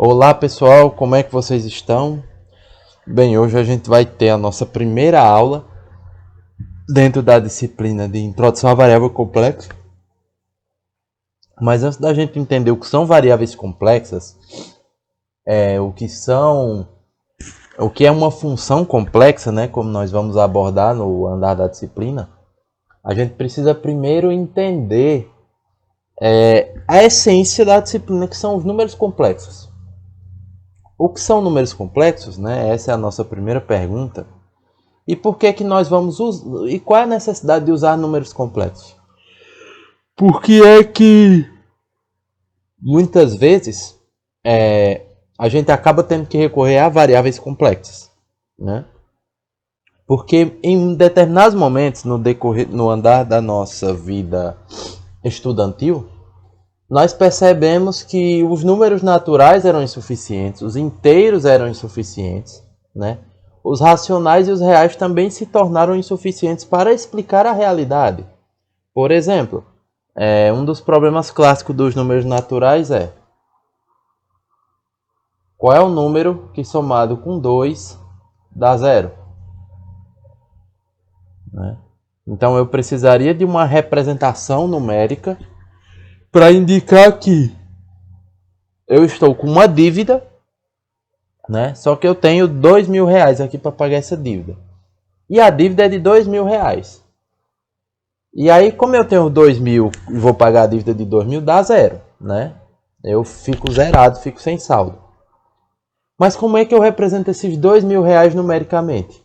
Olá pessoal, como é que vocês estão? Bem, hoje a gente vai ter a nossa primeira aula dentro da disciplina de Introdução à Variável Complexa. Mas antes da gente entender o que são variáveis complexas, o que é uma função complexa, né, como nós vamos abordar no andar da disciplina, a gente precisa primeiro entender a essência da disciplina, que são os números complexos. O que são números complexos, né? Essa é a nossa primeira pergunta. E por que nós vamos usar? E qual é a necessidade de usar números complexos? Porque é que muitas vezes a gente acaba tendo que recorrer a variáveis complexas, né? Porque em determinados momentos no andar da nossa vida estudantil, nós percebemos que os números naturais eram insuficientes, os inteiros eram insuficientes, né? Os racionais e os reais também se tornaram insuficientes para explicar a realidade. Por exemplo, um dos problemas clássicos dos números naturais é: qual é o número que somado com 2 dá 0? Né? Então eu precisaria de uma representação numérica para indicar que eu estou com uma dívida, né? Só que eu tenho R$2.000 aqui para pagar essa dívida. E a dívida é de R$2.000. E aí, como eu tenho 2.000 e vou pagar a dívida de 2.000, dá 0, né? Eu fico zerado, fico sem saldo. Mas como é que eu represento esses R$2.000 numericamente?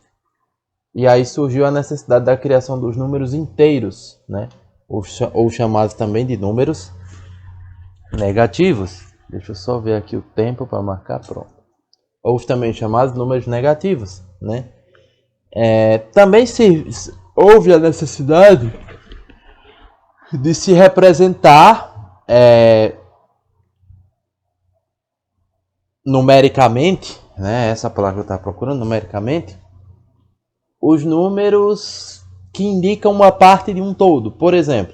E aí surgiu a necessidade da criação dos números inteiros, né? Ou chamados também de números negativos. Deixa eu só ver aqui o tempo para marcar, pronto. Ou também chamados números negativos, né? Também houve a necessidade de se representar numericamente, né? Essa palavra que eu estava procurando, numericamente, os números que indicam uma parte de um todo. Por exemplo,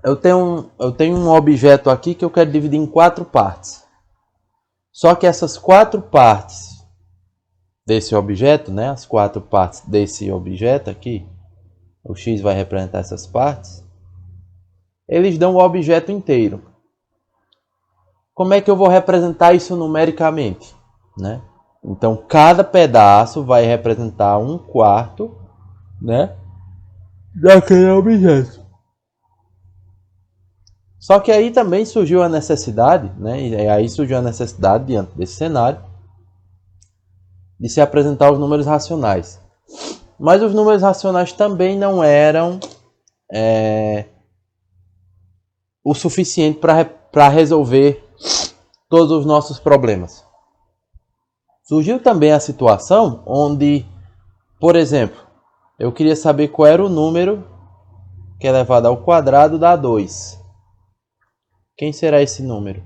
eu tenho um objeto aqui que eu quero dividir em 4 partes. Só que essas 4 partes desse objeto, né, as 4 partes desse objeto aqui, o x vai representar essas partes, eles dão o objeto inteiro. Como é que eu vou representar isso numericamente? Né? Então, cada pedaço vai representar 1/4, né, daquele objeto. Só que aí também surgiu a necessidade, né, e aí surgiu a necessidade, diante desse cenário, de se apresentar os números racionais. Mas os números racionais também não eram o suficiente para resolver todos os nossos problemas. Surgiu também a situação onde, por exemplo, eu queria saber qual era o número que elevado ao quadrado dá 2. Quem será esse número?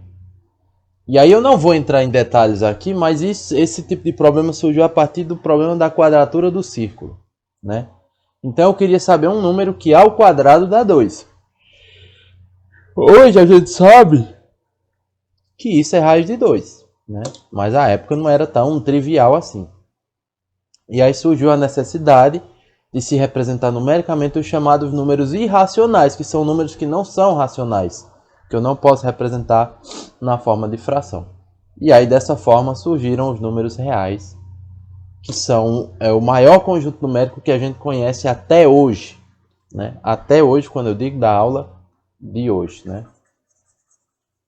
E aí eu não vou entrar em detalhes aqui, mas esse tipo de problema surgiu a partir do problema da quadratura do círculo, né? Então eu queria saber um número que ao quadrado dá 2. Hoje a gente sabe que isso é raiz de 2, né? Mas a época não era tão trivial assim. E aí surgiu a necessidade de se representar numericamente os chamados números irracionais, que são números que não são racionais, que eu não posso representar na forma de fração. E aí dessa forma surgiram os números reais, que são o maior conjunto numérico que a gente conhece até hoje, né? Até hoje, quando eu digo da aula de hoje, né?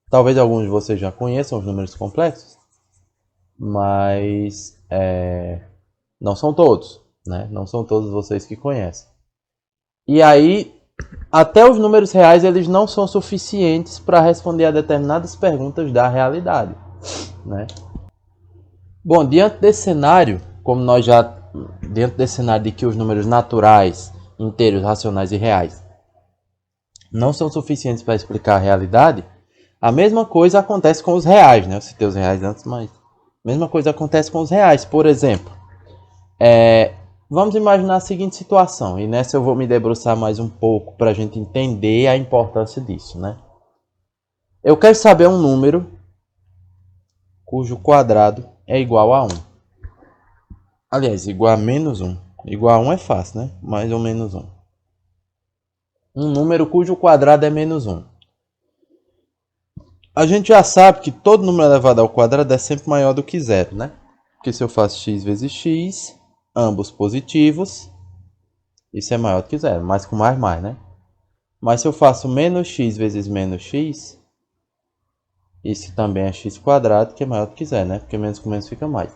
Talvez alguns de vocês já conheçam os números complexos, mas não são todos, né? Não são todos vocês que conhecem. E aí, até os números reais, eles não são suficientes para responder a determinadas perguntas da realidade, né? Bom, diante desse cenário, diante desse cenário de que os números naturais, inteiros, racionais e reais não são suficientes para explicar a realidade, a mesma coisa acontece com os reais, né? Eu citei os reais antes, mas a mesma coisa acontece com os reais. Por exemplo, vamos imaginar a seguinte situação, e nessa eu vou me debruçar mais um pouco para a gente entender a importância disso, né? Eu quero saber um número cujo quadrado é igual a 1. Aliás, igual a menos 1. Igual a 1 é fácil, né? Mais ou menos 1. Um número cujo quadrado é menos 1. A gente já sabe que todo número elevado ao quadrado é sempre maior do que zero, né? Porque se eu faço x vezes x, ambos positivos, isso é maior do que zero. Mais com mais, né? Mas se eu faço menos x vezes menos x, isso também é x quadrado, que é maior do que zero, né? Porque menos com menos fica mais.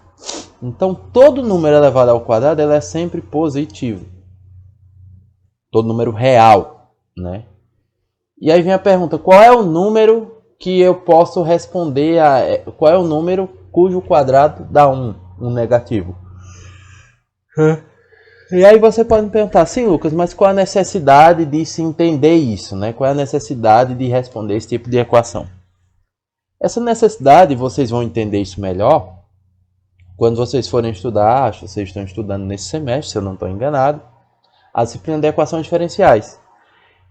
Então, todo número elevado ao quadrado ele é sempre positivo. Todo número real, né? E aí vem a pergunta, qual é o número que eu posso responder a... Qual é o número cujo quadrado dá 1, um negativo? E aí você pode me perguntar, sim, Lucas, mas qual a necessidade de se entender isso, né? Qual é a necessidade de responder esse tipo de equação? Essa necessidade, vocês vão entender isso melhor quando vocês forem estudar, acho que vocês estão estudando nesse semestre, se eu não estou enganado, a disciplina de equações diferenciais.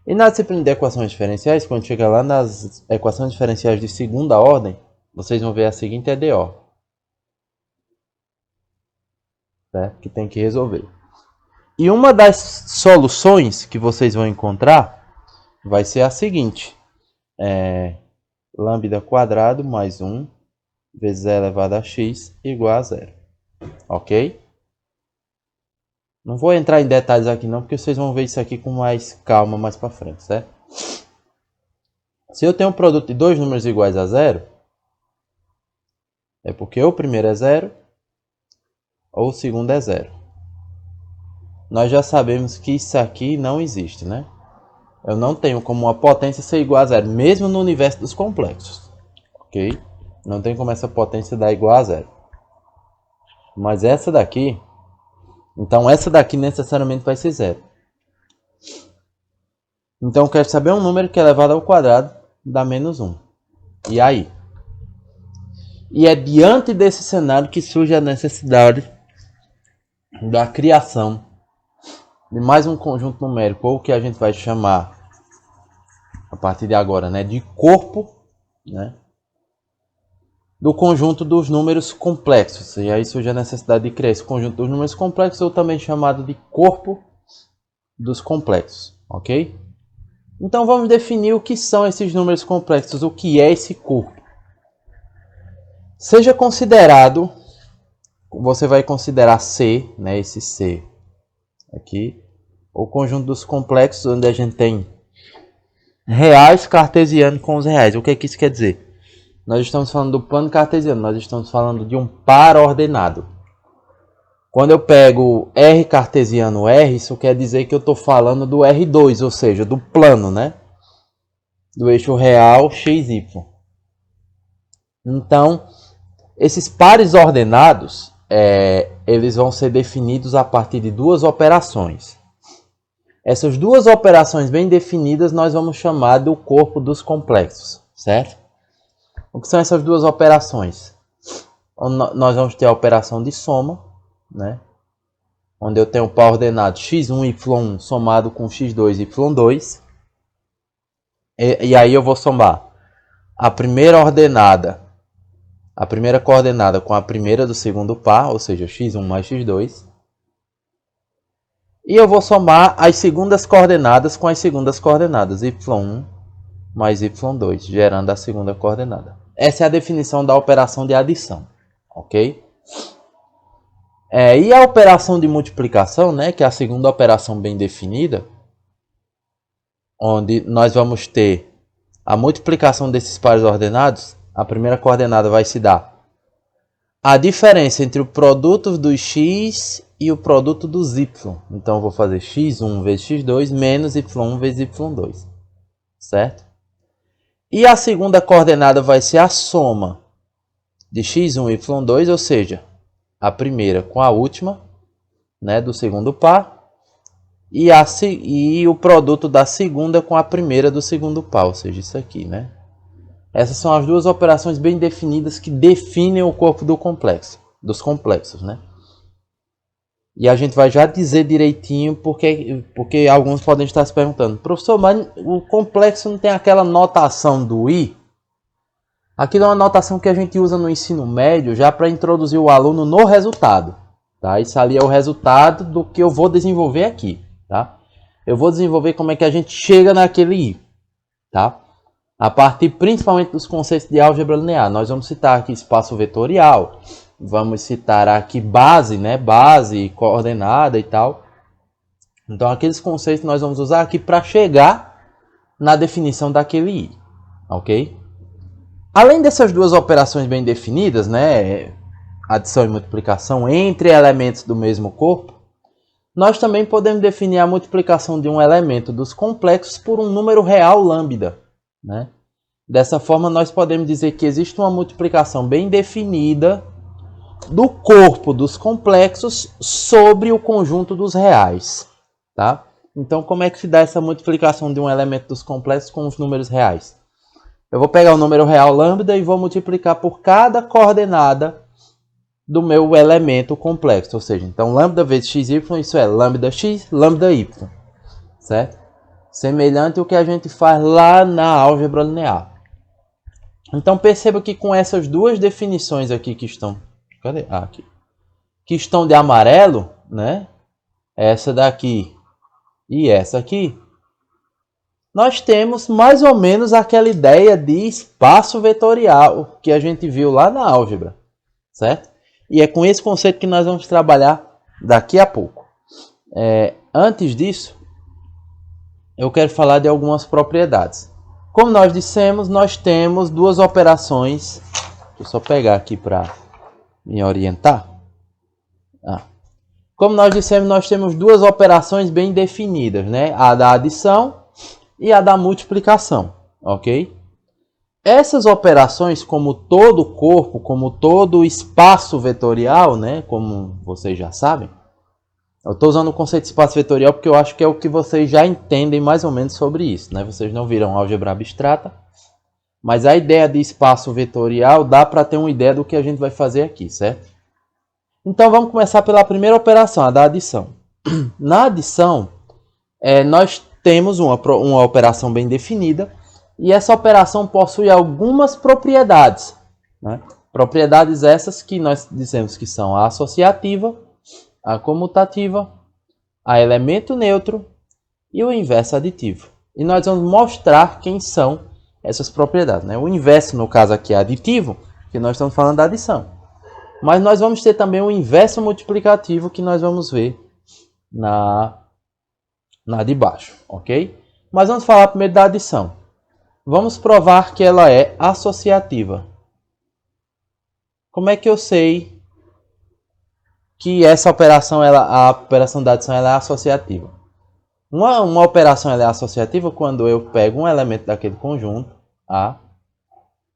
E na disciplina de equações diferenciais, quando chegar lá nas equações diferenciais de segunda ordem, vocês vão ver a seguinte EDO, certo? Que tem que resolver. E uma das soluções que vocês vão encontrar vai ser a seguinte. Lambda quadrado mais 1 vezes e elevado a x igual a 0. Ok? Não vou entrar em detalhes aqui não, porque vocês vão ver isso aqui com mais calma mais para frente, certo? Se eu tenho um produto de dois números iguais a 0, é porque ou o primeiro é 0 ou o segundo é 0. Nós já sabemos que isso aqui não existe, né? Eu não tenho como uma potência ser igual a 0, mesmo no universo dos complexos. Ok? Não tem como essa potência dar igual a 0. Mas essa daqui... Então essa daqui necessariamente vai ser 0. Então eu quero saber um número que é elevado ao quadrado dá menos 1. E aí? E é diante desse cenário que surge a necessidade da criação de mais um conjunto numérico, ou o que a gente vai chamar, a partir de agora, né, de corpo, né, do conjunto dos números complexos. E aí surge a necessidade de criar esse conjunto dos números complexos, ou também chamado de corpo dos complexos. Ok? Então vamos definir o que são esses números complexos, o que é esse corpo. Seja considerado, você vai considerar C, né, esse C aqui, o conjunto dos complexos, onde a gente tem reais cartesianos com os reais. O que é que isso quer dizer? Nós estamos falando do plano cartesiano, nós estamos falando de um par ordenado. Quando eu pego R cartesiano R, isso quer dizer que eu estou falando do R2, ou seja, do plano, né? Do eixo real XY. Então, esses pares ordenados, eles vão ser definidos a partir de duas operações. Essas duas operações bem definidas nós vamos chamar do corpo dos complexos, certo? O que são essas duas operações? Nós vamos ter a operação de soma, né? Onde eu tenho o par ordenado x1, y1 somado com x2, y2. E aí eu vou somar a primeira coordenada com a primeira do segundo par, ou seja, x1 mais x2. E eu vou somar as segundas coordenadas com as segundas coordenadas, y1 mais y2, gerando a segunda coordenada. Essa é a definição da operação de adição, ok? E a operação de multiplicação, né, que é a segunda operação bem definida, onde nós vamos ter a multiplicação desses pares ordenados, a primeira coordenada vai se dar a diferença entre o produto dos x e o produto dos y. Então eu vou fazer x1 vezes x2 menos y1 vezes y2, certo? E a segunda coordenada vai ser a soma de x1 e y2, ou seja, a primeira com a última, né, do segundo par, e o produto da segunda com a primeira do segundo par, ou seja, isso aqui, né? Essas são as duas operações bem definidas que definem o corpo do complexo, dos complexos, né? E a gente vai já dizer direitinho porque alguns podem estar se perguntando, professor, mas o complexo não tem aquela notação do I? Aquilo é uma notação que a gente usa no ensino médio já para introduzir o aluno no resultado. Tá? Isso ali é o resultado do que eu vou desenvolver aqui. Tá? Eu vou desenvolver como é que a gente chega naquele I. Tá? A partir principalmente dos conceitos de álgebra linear. Nós vamos citar aqui espaço vetorial. Vamos citar aqui base, né? Base, coordenada e tal. Então aqueles conceitos nós vamos usar aqui para chegar na definição daquele I. Ok? Além dessas duas operações bem definidas, né, adição e multiplicação entre elementos do mesmo corpo, nós também podemos definir a multiplicação de um elemento dos complexos por um número real lambda. Né? Dessa forma, nós podemos dizer que existe uma multiplicação bem definida do corpo dos complexos sobre o conjunto dos reais. Tá? Então, como é que se dá essa multiplicação de um elemento dos complexos com os números reais? Eu vou pegar o número real lambda e vou multiplicar por cada coordenada do meu elemento complexo. Ou seja, então lambda vezes xy, isso é lambda x, lambda y. Certo? Semelhante ao que a gente faz lá na álgebra linear. Então perceba que com essas duas definições aqui que estão... Cadê? Ah, aqui. Que estão de amarelo, né? Essa daqui e essa aqui. Nós temos mais ou menos aquela ideia de espaço vetorial que a gente viu lá na álgebra, certo? E é com esse conceito que nós vamos trabalhar daqui a pouco. Antes disso, eu quero falar de algumas propriedades. Como nós dissemos, nós temos duas operações. Deixa eu só pegar aqui para me orientar. Como nós dissemos, nós temos duas operações bem definidas, né? A da adição e a da multiplicação, ok? Essas operações, como todo corpo, como todo espaço vetorial, né, como vocês já sabem, eu estou usando o conceito de espaço vetorial porque eu acho que é o que vocês já entendem mais ou menos sobre isso, né? Vocês não viram álgebra abstrata, mas a ideia de espaço vetorial dá para ter uma ideia do que a gente vai fazer aqui, certo? Então vamos começar pela primeira operação, a da adição. Na adição, nós temos uma operação bem definida e essa operação possui algumas propriedades. Né? Propriedades essas que nós dissemos que são a associativa, a comutativa, a elemento neutro e o inverso aditivo. E nós vamos mostrar quem são essas propriedades. Né? O inverso, no caso aqui, é aditivo, que nós estamos falando da adição. Mas nós vamos ter também o inverso multiplicativo que nós vamos ver na de baixo, ok? Mas vamos falar primeiro da adição. Vamos provar que ela é associativa. Como é que eu sei que essa operação, a operação da adição ela é associativa? Uma operação ela é associativa quando eu pego um elemento daquele conjunto, A,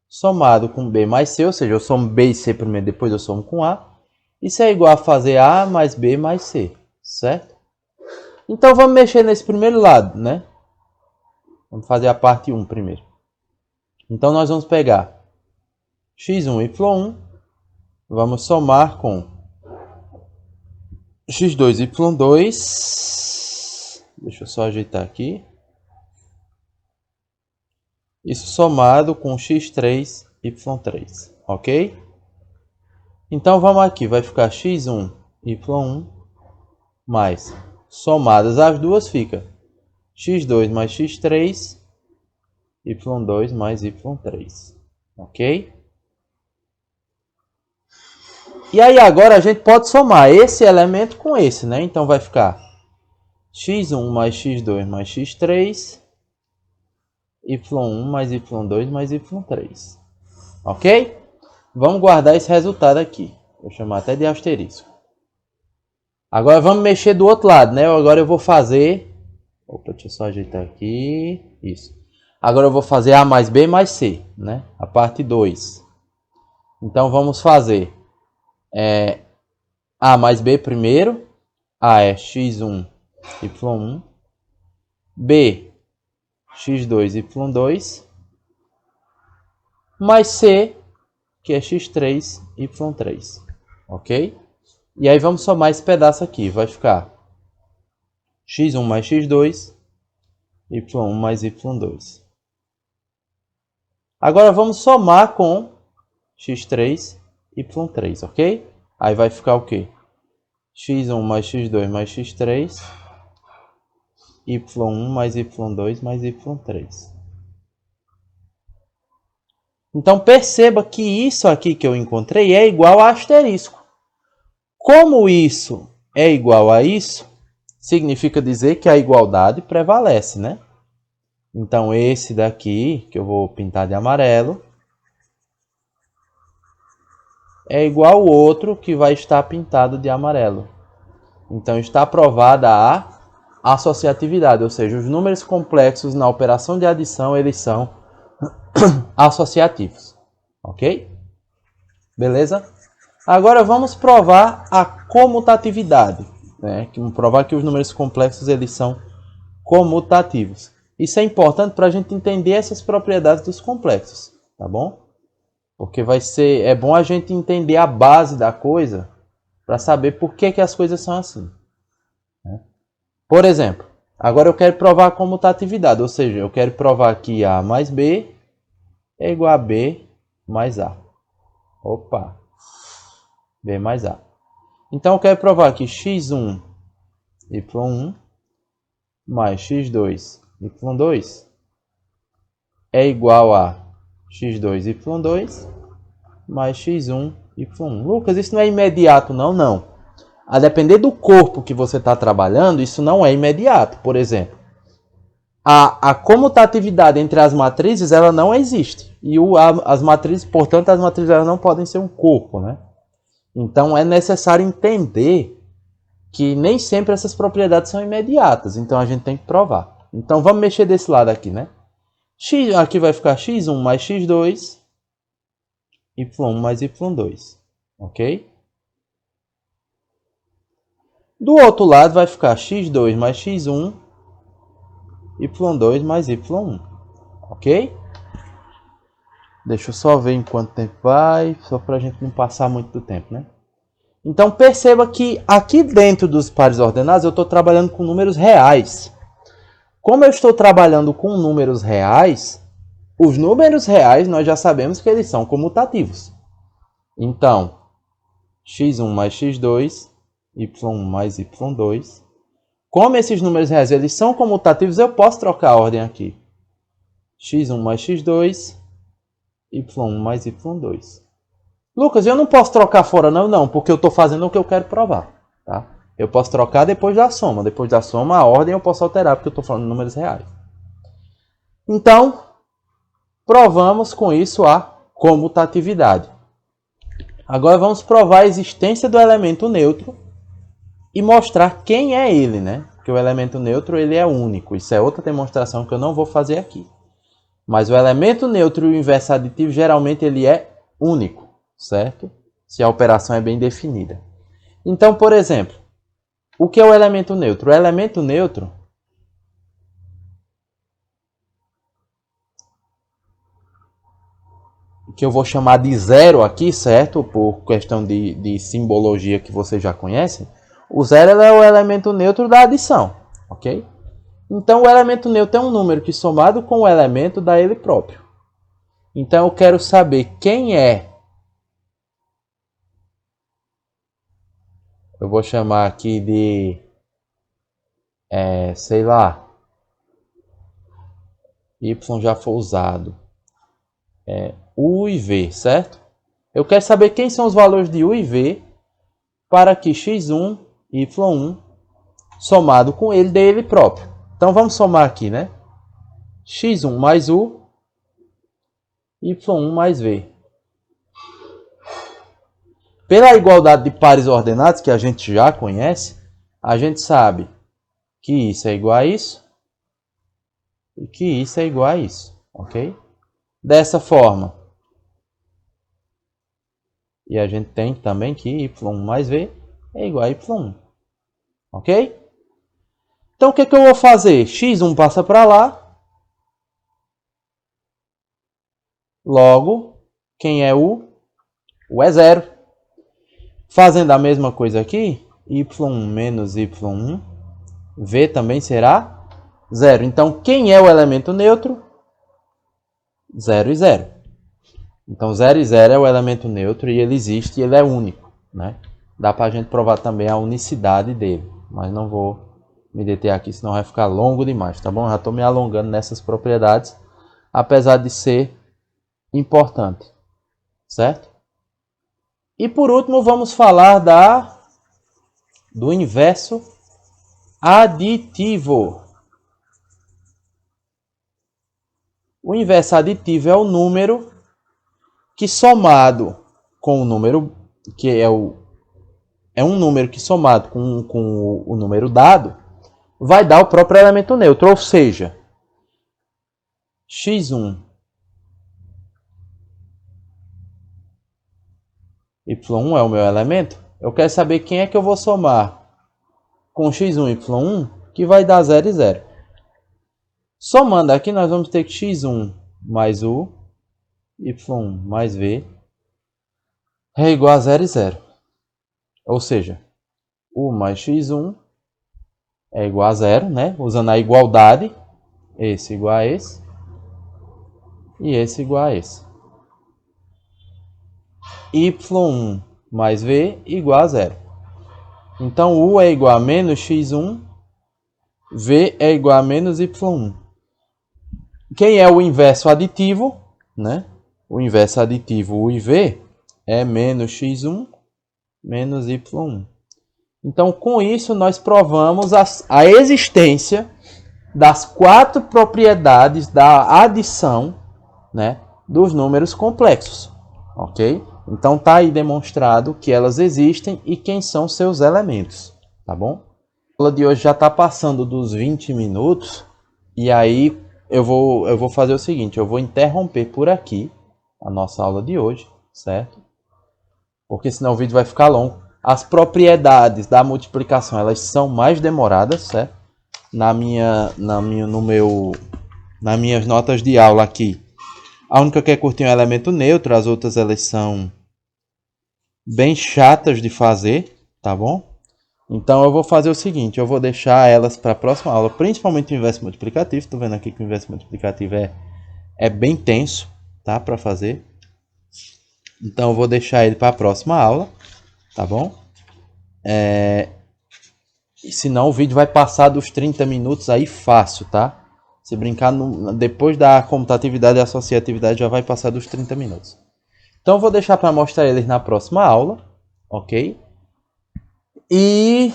somado com B mais C, ou seja, eu somo B e C primeiro, depois eu somo com A. Isso é igual a fazer A mais B mais C, certo? Então vamos mexer nesse primeiro lado, né? Vamos fazer a parte 1 primeiro. Então nós vamos pegar x1, y1, vamos somar com x2, y2, deixa eu só ajeitar aqui. Isso somado com x3, y3, ok? Então vamos aqui, vai ficar x1, y1 mais... Somadas as duas fica x2 mais x3, y2 mais y3. Ok? E aí agora a gente pode somar esse elemento com esse, né? Então vai ficar x1 mais x2 mais x3, y1 mais y2 mais y3. Ok? Vamos guardar esse resultado aqui. Vou chamar até de asterisco. Agora vamos mexer do outro lado, né? Agora eu vou fazer... Opa, deixa eu só ajeitar aqui. Isso. Agora eu vou fazer A mais B mais C, né? A parte 2. Então vamos fazer A mais B primeiro. A é x1, y1. B, x2, y2. Mais C, que é x3, y3. Ok? E aí vamos somar esse pedaço aqui. Vai ficar x1 mais x2, y1 mais y2. Agora vamos somar com x3, y3, ok? Aí vai ficar o quê? x1 mais x2 mais x3, y1 mais y2 mais y3. Então perceba que isso aqui que eu encontrei é igual a asterisco. Como isso é igual a isso, significa dizer que a igualdade prevalece, né? Então esse daqui, que eu vou pintar de amarelo, é igual ao outro que vai estar pintado de amarelo. Então está aprovada a associatividade, ou seja, os números complexos na operação de adição, eles são associativos, ok? Beleza? Agora vamos provar a comutatividade, né? Provar que os números complexos eles são comutativos. Isso é importante para a gente entender essas propriedades dos complexos, tá bom? Porque é bom a gente entender a base da coisa para saber por que as coisas são assim, né? Por exemplo, agora eu quero provar a comutatividade, ou seja, eu quero provar que A mais B é igual a B mais A. Opa! B mais A. Então eu quero provar que x1, y1 mais x2, y2 é igual a x2, y2 mais x1, y1. Lucas, isso não é imediato, não? Não. A depender do corpo que você está trabalhando, isso não é imediato. Por exemplo, a comutatividade entre as matrizes ela não existe. E as matrizes, portanto, as matrizes elas não podem ser um corpo, né? Então é necessário entender que nem sempre essas propriedades são imediatas. Então a gente tem que provar. Então vamos mexer desse lado aqui, né? Aqui vai ficar x1 mais x2, y1 mais y2. Ok? Do outro lado vai ficar x2 mais x1, y2 mais y1. Ok? Deixa eu só ver em quanto tempo vai, só para a gente não passar muito do tempo, né? Então perceba que aqui dentro dos pares ordenados eu estou trabalhando com números reais. Como eu estou trabalhando com números reais, os números reais nós já sabemos que eles são comutativos. Então, x1 mais x2, y1 mais y2. Como esses números reais eles são comutativos, eu posso trocar a ordem aqui. x1 mais x2, y1 mais y2. Lucas, eu não posso trocar fora não, porque eu estou fazendo o que eu quero provar. Tá? Eu posso trocar depois da soma. Depois da soma, a ordem eu posso alterar, porque eu estou falando de números reais. Então, provamos com isso a comutatividade. Agora vamos provar a existência do elemento neutro e mostrar quem é ele, né? Porque o elemento neutro ele é único. Isso é outra demonstração que eu não vou fazer aqui. Mas o elemento neutro e o inverso aditivo geralmente ele é único, certo? Se a operação é bem definida. Então, por exemplo, o que é o elemento neutro? O elemento neutro que eu vou chamar de zero aqui, certo? Por questão de simbologia que vocês já conhecem. O zero é o elemento neutro da adição, ok? Então, o elemento neutro é um número que somado com o elemento dá ele próprio. Então, eu quero saber quem é. Eu vou chamar aqui de, sei lá, y já foi usado. U e V, certo? Eu quero saber quem são os valores de U e V para que x1, y1, somado com ele, dê ele próprio. Então, vamos somar aqui, né? x1 mais U, y1 mais V. Pela igualdade de pares ordenados, que a gente já conhece, a gente sabe que isso é igual a isso e que isso é igual a isso, ok? Dessa forma, e a gente tem também que y1 mais v é igual a y1, ok? Então o que eu vou fazer? x1 passa para lá, logo, quem é U? U é zero. Fazendo a mesma coisa aqui, y1 menos y1, v também será zero. Então, quem é o elemento neutro? 0 e 0. Então 0 e 0 é o elemento neutro e ele existe e ele é único, né? Dá para a gente provar também a unicidade dele, mas não vou me deter aqui, senão vai ficar longo demais, tá bom? Já estou me alongando nessas propriedades, apesar de ser importante, certo? E por último vamos falar do inverso aditivo. O inverso aditivo é o número que somado com o número que é um número que somado com o número dado vai dar o próprio elemento neutro, ou seja, x1 y1 é o meu elemento. Eu quero saber quem é que eu vou somar com x1 y1 que vai dar 0 e 0. Somando aqui nós vamos ter que x1 mais u y1 mais v é igual a 0 e 0. Ou seja, u mais x1 é igual a 0, né? Usando a igualdade, esse igual a esse e esse igual a esse. y1 mais v igual a 0. Então, u é igual a menos x1, v é igual a menos y1. Quem é o inverso aditivo, né? O inverso aditivo u e v é menos x1 menos y1. Então, com isso, nós provamos a existência das 4 propriedades da adição, né, dos números complexos. Ok? Então, está aí demonstrado que elas existem e quem são seus elementos. Tá bom? A aula de hoje já está passando dos 20 minutos. E aí, eu vou fazer o seguinte. Eu vou interromper por aqui a nossa aula de hoje. Certo? Porque senão o vídeo vai ficar longo. As propriedades da multiplicação, elas são mais demoradas, certo? Nas minhas notas de aula aqui, a única que é curtinha é o elemento neutro, as outras elas são bem chatas de fazer, tá bom? Então eu vou fazer o seguinte, eu vou deixar elas para a próxima aula, principalmente o inverso multiplicativo. Tô vendo aqui que o inverso multiplicativo é bem tenso, tá? Para fazer. Então eu vou deixar ele para a próxima aula. Tá bom? Senão o vídeo vai passar dos 30 minutos aí fácil, tá? Se brincar, depois da comutatividade e associatividade já vai passar dos 30 minutos. Então eu vou deixar para mostrar eles na próxima aula, ok? E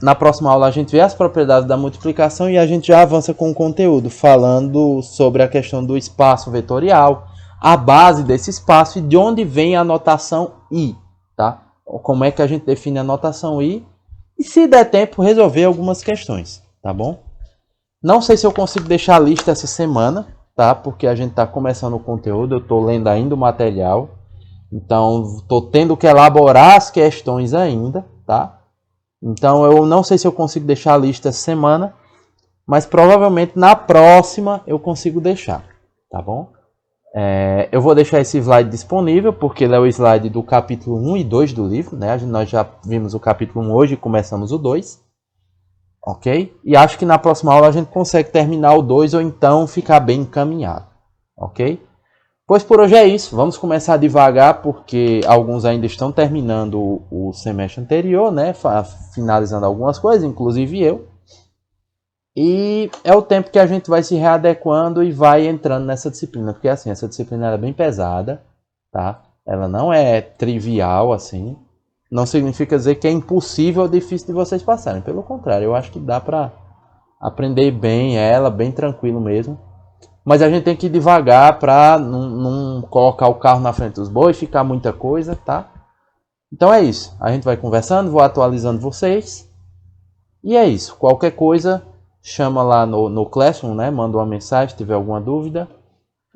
na próxima aula a gente vê as propriedades da multiplicação e a gente já avança com o conteúdo, falando sobre a questão do espaço vetorial, a base desse espaço e de onde vem a notação i, tá? Como é que a gente define a notação i e, se der tempo, resolver algumas questões, tá bom? Não sei se eu consigo deixar a lista essa semana, tá? Porque a gente está começando o conteúdo, eu estou lendo ainda o material, então estou tendo que elaborar as questões ainda, tá? Então eu não sei se eu consigo deixar a lista essa semana, mas provavelmente na próxima eu consigo deixar, tá bom? Eu vou deixar esse slide disponível, porque ele é o slide do capítulo 1 e 2 do livro, né? Nós já vimos o capítulo 1 hoje e começamos o 2. Ok? E acho que na próxima aula a gente consegue terminar o 2 ou então ficar bem encaminhado. Ok? Pois por hoje é isso. Vamos começar devagar, porque alguns ainda estão terminando o semestre anterior, né? Finalizando algumas coisas, inclusive eu. E é o tempo que a gente vai se readequando e vai entrando nessa disciplina. Porque assim, essa disciplina é bem pesada, tá? Ela não é trivial, assim. Não significa dizer que é impossível ou difícil de vocês passarem. Pelo contrário, eu acho que dá pra aprender bem ela, bem tranquilo mesmo. Mas a gente tem que ir devagar pra não colocar o carro na frente dos bois, ficar muita coisa, tá? Então é isso. A gente vai conversando, vou atualizando vocês. E é isso. Qualquer coisa, chama lá no Classroom, né? Manda uma mensagem se tiver alguma dúvida.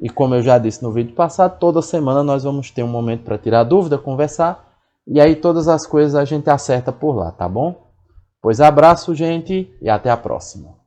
E como eu já disse no vídeo passado, toda semana nós vamos ter um momento para tirar dúvida, conversar. E aí todas as coisas a gente acerta por lá, tá bom? Pois abraço, gente, e até a próxima.